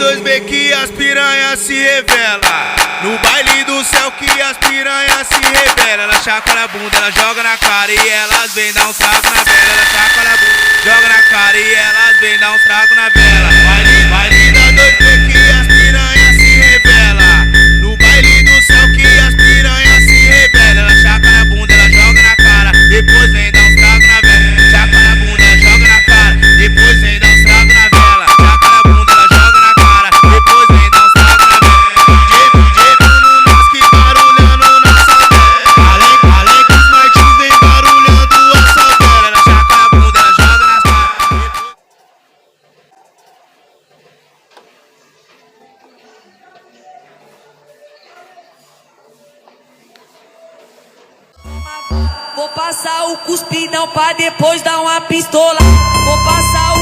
2B que as piranhas se revela. No baile do céu que as piranhas se revela. Ela chacoalha a bunda, ela joga na cara e elas vem dar um trago na vela. Ela chacoalha a bunda, joga na cara e elas vem dar um trago na vela. Baile da 2B que as piranhas se revela. No baile do céu que as piranhas se revela. Ela chacoalha a bunda, ela joga na cara, depois vem dar um trago na vela. Chacoalha a bunda, ela joga na cara, depois vem dar um trago na vela. Chacoalha a bunda, ela joga na cara, depois vem dar um trago na vela. DJ Bruno Nas que barulhando na favela. Além que os Martins vem barulhando a favela. Ela chacoalha a bunda, ela joga nas caras. Vou passar o cuspidão pra depois dar uma pistola. Vou passar o